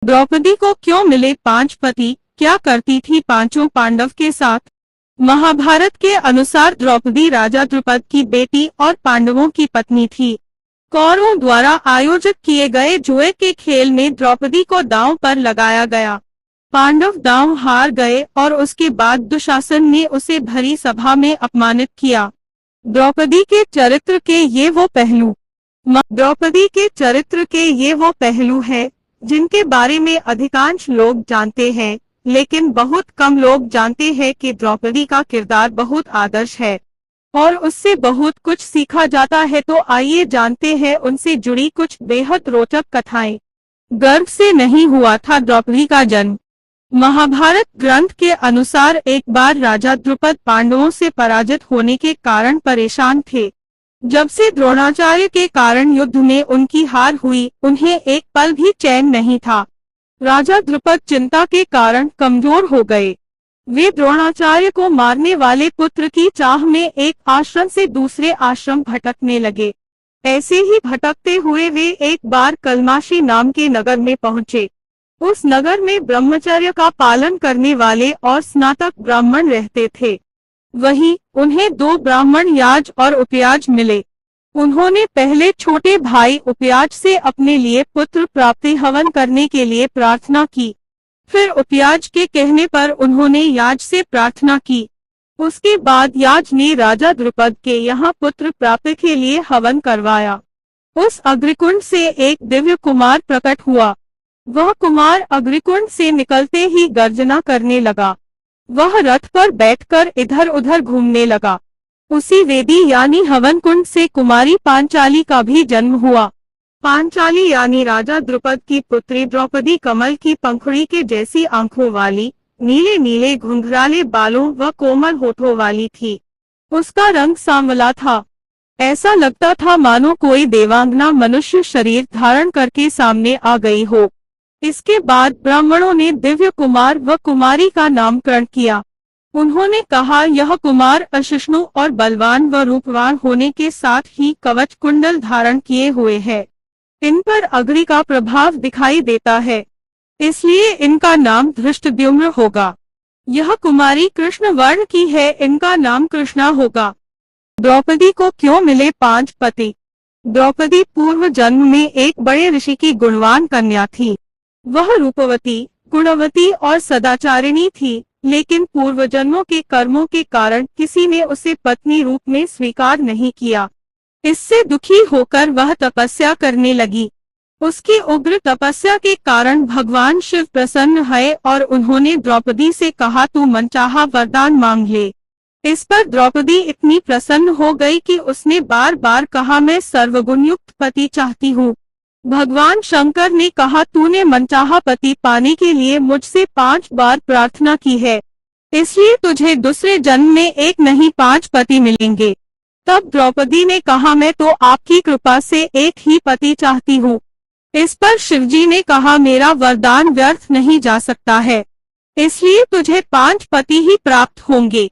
द्रौपदी को क्यों मिले 5 पति, क्या करती थी पांचों पांडव के साथ। महाभारत के अनुसार द्रौपदी राजा द्रुपद की बेटी और पांडवों की पत्नी थी। कौरवों द्वारा आयोजित किए गए जुए के खेल में द्रौपदी को दांव पर लगाया गया। पांडव दांव हार गए और उसके बाद दुशासन ने उसे भरी सभा में अपमानित किया। द्रौपदी के चरित्र के ये वो पहलू है जिनके बारे में अधिकांश लोग जानते हैं, लेकिन बहुत कम लोग जानते हैं कि द्रौपदी का किरदार बहुत आदर्श है और उससे बहुत कुछ सीखा जाता है। तो आइए जानते हैं उनसे जुड़ी कुछ बेहद रोचक कथाएं। गर्भ से नहीं हुआ था द्रौपदी का जन्म। महाभारत ग्रंथ के अनुसार एक बार राजा द्रुपद पांडवों से पराजित होने के कारण परेशान थे। जब से द्रोणाचार्य के कारण युद्ध में उनकी हार हुई, उन्हें एक पल भी चैन नहीं था। राजा द्रुपद चिंता के कारण कमजोर हो गए। वे द्रोणाचार्य को मारने वाले पुत्र की चाह में एक आश्रम से दूसरे आश्रम भटकने लगे। ऐसे ही भटकते हुए वे एक बार कलमाशी नाम के नगर में पहुंचे। उस नगर में ब्रह्मचर्य का पालन करने वाले और स्नातक ब्राह्मण रहते थे। वहीं उन्हें 2 ब्राह्मण याज और उपयाज मिले। उन्होंने पहले छोटे भाई उपयाज से अपने लिए पुत्र प्राप्ति हवन करने के लिए प्रार्थना की। फिर उपयाज के कहने पर उन्होंने याज से प्रार्थना की। उसके बाद याज ने राजा द्रुपद के यहाँ पुत्र प्राप्ति के लिए हवन करवाया। उस अग्निकुंड से एक दिव्य कुमार प्रकट हुआ। वह कुमार अग्निकुंड से निकलते ही गर्जना करने लगा। वह रथ पर बैठकर इधर उधर घूमने लगा। उसी वेदी यानी हवन कुंड से कुमारी पांचाली का भी जन्म हुआ। पांचाली यानी राजा द्रुपद की पुत्री द्रौपदी कमल की पंखुड़ी के जैसी आंखों वाली, नीले नीले घुंघराले बालों व कोमल होठों वाली थी। उसका रंग सांवला था। ऐसा लगता था मानो कोई देवांगना मनुष्य शरीर धारण करके सामने आ गई हो। इसके बाद ब्राह्मणों ने दिव्य कुमार व कुमारी का नामकरण किया। उन्होंने कहा, यह कुमार अशिष्णु और बलवान व रूपवान होने के साथ ही कवच कुंडल धारण किए हुए है। इन पर अग्नि का प्रभाव दिखाई देता है, इसलिए इनका नाम धृष्टद्युम्न होगा। यह कुमारी कृष्ण वर्ण की है, इनका नाम कृष्णा होगा। द्रौपदी को क्यों मिले 5 पति। द्रौपदी पूर्व जन्म में एक बड़े ऋषि की गुणवान कन्या थी। वह रूपवती, गुणवती और सदाचारिणी थी, लेकिन पूर्व जन्मों के कर्मों के कारण किसी ने उसे पत्नी रूप में स्वीकार नहीं किया। इससे दुखी होकर वह तपस्या करने लगी। उसकी उग्र तपस्या के कारण भगवान शिव प्रसन्न हुए और उन्होंने द्रौपदी से कहा, तू मनचाहा वरदान मांग ले। इस पर द्रौपदी इतनी प्रसन्न हो गई कि उसने बार बार कहा, मैं सर्वगुणयुक्त पति चाहती हूँ। भगवान शंकर ने कहा, तूने मनचाहा पति पाने के लिए मुझसे 5 बार प्रार्थना की है, इसलिए तुझे दूसरे जन्म में एक नहीं 5 पति मिलेंगे। तब द्रौपदी ने कहा, मैं तो आपकी कृपा से एक ही पति चाहती हूँ। इस पर शिवजी ने कहा, मेरा वरदान व्यर्थ नहीं जा सकता है, इसलिए तुझे 5 पति ही प्राप्त होंगे।